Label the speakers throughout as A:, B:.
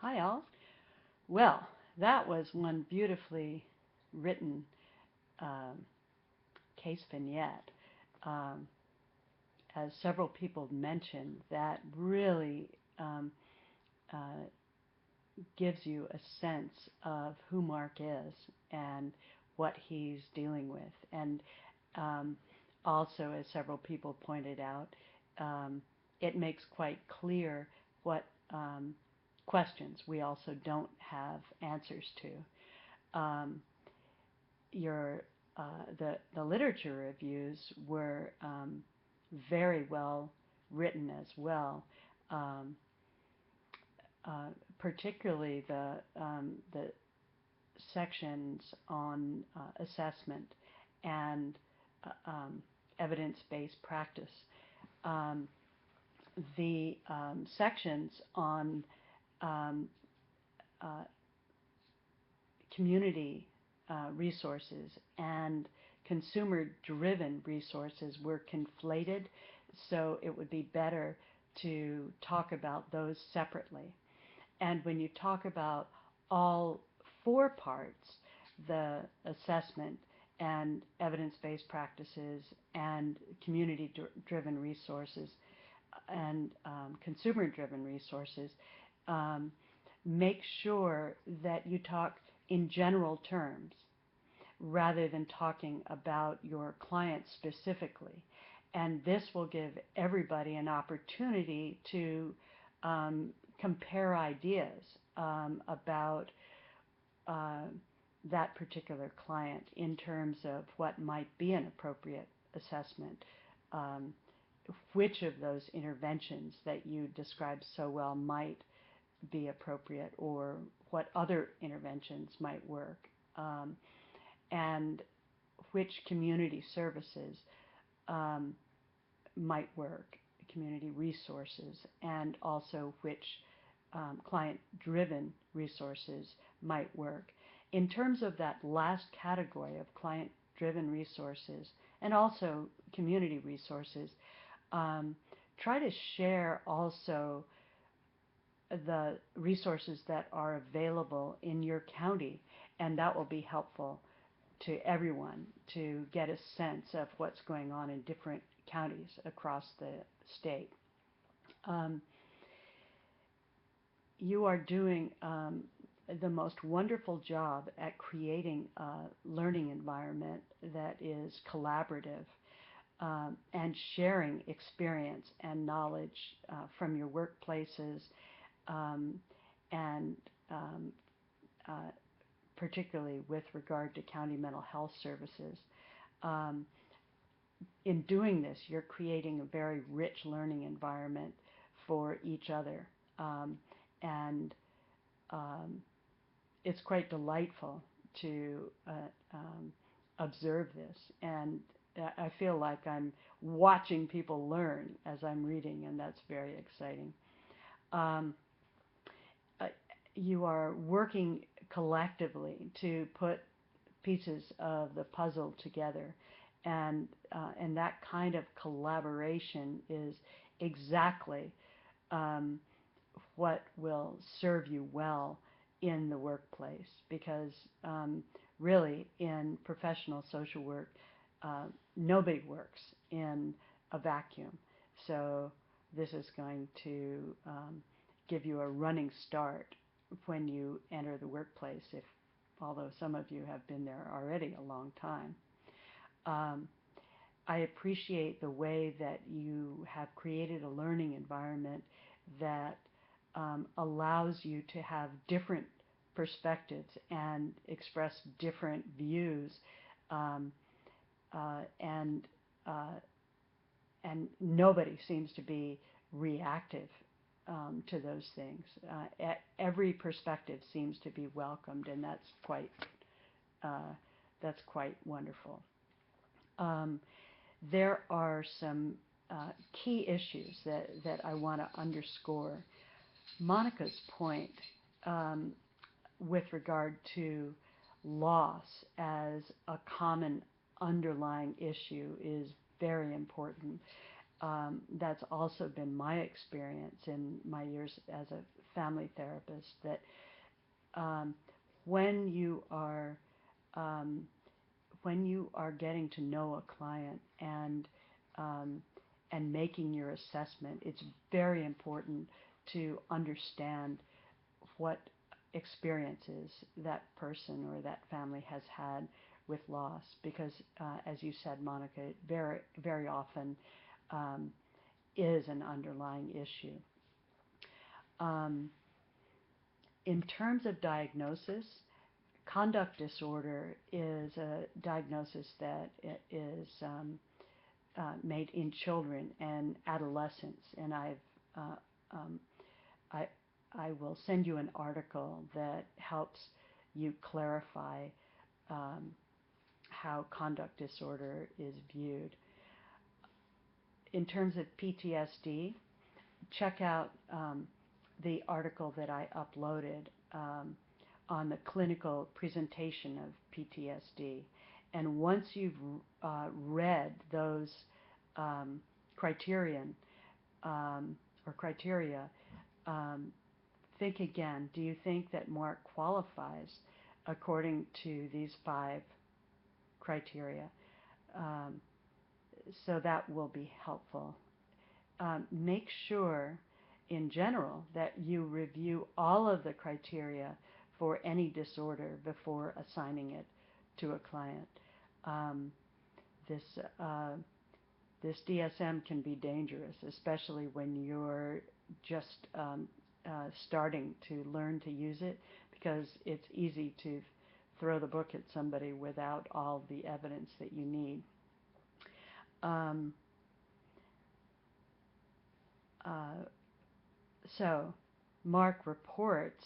A: Hi, all. Well, that was one beautifully written um, case vignette. Um, as several people mentioned, that really um, uh, gives you a sense of who Mark is and what he's dealing with. And um, also, as several people pointed out, um, it makes quite clear what questions we also don't have answers to. Um, your the literature reviews were very well written as well, um, uh, particularly the sections on assessment and evidence-based practice. Um, the sections on um, uh, community resources and consumer-driven resources were conflated, so it would be better to talk about those separately. And when you talk about all four parts, the assessment and evidence-based practices and community-driven resources and consumer-driven resources, um, make sure that you talk in general terms rather than talking about your client specifically. And this will give everybody an opportunity to compare ideas about uh, that particular client in terms of what might be an appropriate assessment, um, which of those interventions that you described so well might be appropriate, or what other interventions might work, and which community services um, might work, community resources, and also which client-driven resources might work. In terms of that last category of client-driven resources and also community resources, um, try to share also the resources that are available in your county, and that will be helpful to everyone to get a sense of what's going on in different counties across the state. Um, you are doing the most wonderful job at creating a learning environment that is collaborative and sharing experience and knowledge from your workplaces um, and um, uh, particularly with regard to county mental health services. Um, in doing this, you're creating a very rich learning environment for each other. And um, it's quite delightful to observe this. And I feel like I'm watching people learn as I'm reading, and that's very exciting. Um, uh, you are working collectively to put pieces of the puzzle together, and that kind of collaboration is exactly um, what will serve you well in the workplace, because really in professional social work uh, nobody works in a vacuum, so this is going to give you a running start when you enter the workplace, if although some of you have been there already a long time. Um, I appreciate the way that you have created a learning environment that allows you to have different perspectives and express different views, um, uh, and uh, and nobody seems to be reactive to those things. Every perspective seems to be welcomed, and uh, that's quite wonderful. Um, there are some key issues that I want to underscore. Monica's point um, with regard to loss as a common underlying issue is very important. That's also been my experience in my years as a family therapist, that um, when you are um, when you are getting to know a client um, and making your assessment, it's very important to understand what experiences that person or that family has had with loss, because as you said, Monica, it very often um, is an underlying issue. Um, in terms of diagnosis, conduct disorder is a diagnosis that is made in children and adolescents, and uh, um, I, I will send you an article that helps you clarify um, how conduct disorder is viewed. In terms of PTSD, check out the article that I uploaded on the clinical presentation of PTSD. And once you've read those um, criterion or criteria, um, think again. Do you think that Mark qualifies according to these 5 criteria? Um, so that will be helpful. Make sure, in general, that you review all of the criteria for any disorder before assigning it to a client. Um, this uh, this DSM can be dangerous, especially when you're just starting to learn to use it, because it's easy to throw the book at somebody without all the evidence that you need. Um, uh, so, Mark reports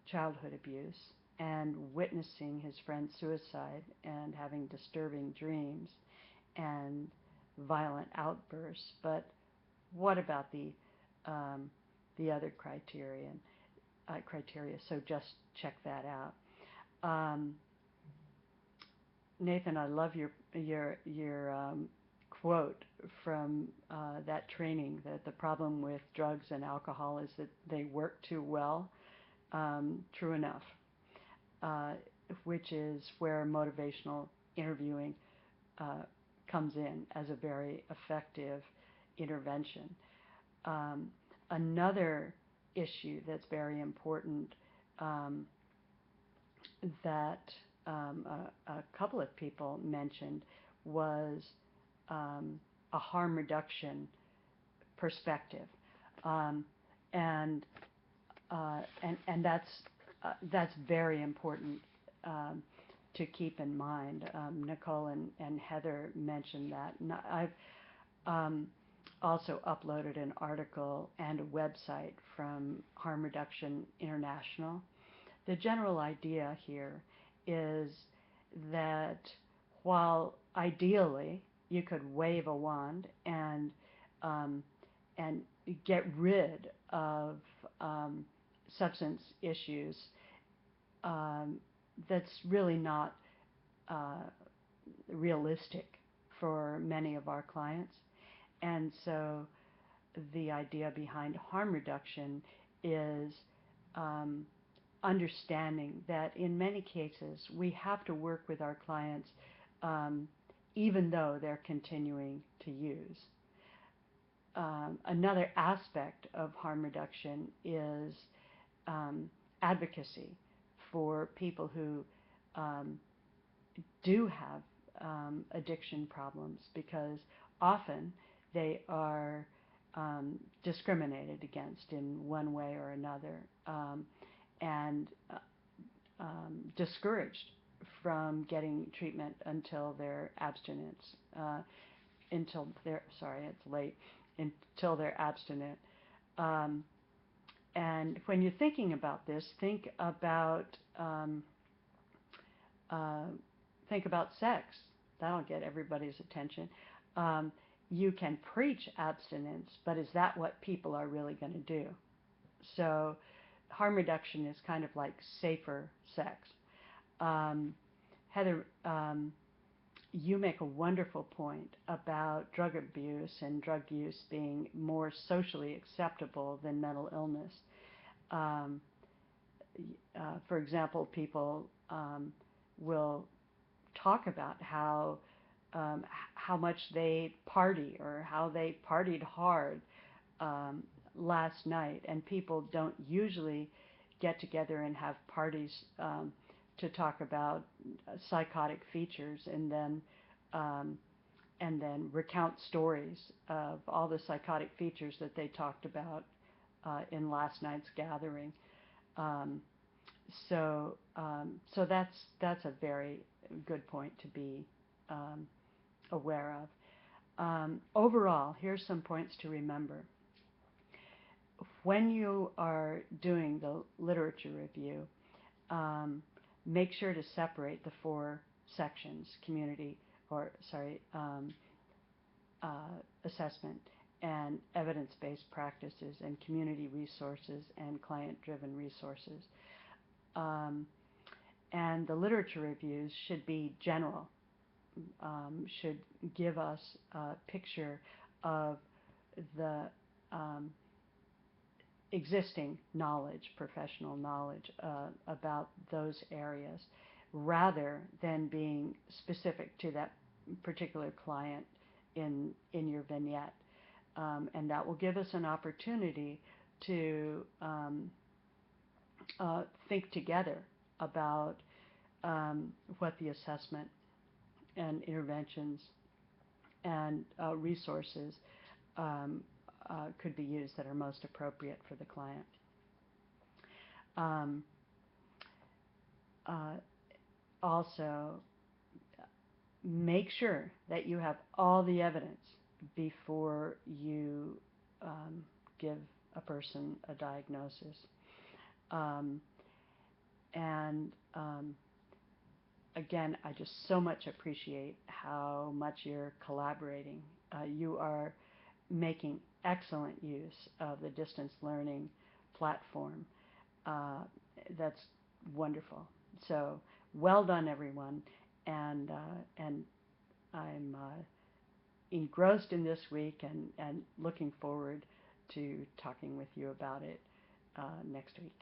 A: childhood abuse and witnessing his friend's suicide and having disturbing dreams and violent outbursts. But what about the other criteria? So just check that out. Um, Nathan, I love your quote from that training, that the problem with drugs and alcohol is that they work too well. True enough, uh, which is where motivational interviewing uh, comes in as a very effective intervention. Um, Another issue that's very important, um, that a couple of people mentioned, was um, a harm reduction perspective, um, and that's very important um, to keep in mind. Nicole and Heather mentioned that. And I've um, also uploaded an article and a website from Harm Reduction International. The general idea here is that while ideally you could wave a wand um, and get rid of substance issues, um, that's really not uh, realistic for many of our clients. And so the idea behind harm reduction is um, understanding that in many cases we have to work with our clients um, even though they're continuing to use. Another aspect of harm reduction is advocacy for people who um, do have addiction problems, because often they are discriminated against in one way or another, and discouraged from getting treatment until their abstinence, it's late, until they're abstinent. Um, and when you're thinking about this, uh, think about sex. That'll get everybody's attention. Um, you can preach abstinence, but is that what people are really going to do? So harm reduction is kind of like safer sex. Heather you make a wonderful point about drug abuse and drug use being more socially acceptable than mental illness. Um, for example, people will talk about how much they party or how they partied hard um, last night, and people don't usually get together and have parties to talk about psychotic features um, and then recount stories of all the psychotic features that they talked about in last night's gathering. Um, so that's a very good point to be um, aware of. Overall, here's some points to remember. When you are doing the literature review, um, make sure to separate the four sections: community, or sorry, assessment, and evidence-based practices, and community resources, and client-driven resources. Um, and the literature reviews should be general, should give us a picture of the um, existing knowledge, professional knowledge about those areas, rather than being specific to that particular client in your vignette. And that will give us an opportunity to think together about what the assessment and interventions and resources um, could be used that are most appropriate for the client. Um, uh, Also, make sure that you have all the evidence before you give a person a diagnosis. Um, and Again, I just so much appreciate how much you're collaborating. You are making excellent use of the distance learning platform. Uh, that's wonderful. So well done, everyone. And I'm engrossed in this week and looking forward to talking with you about it next week.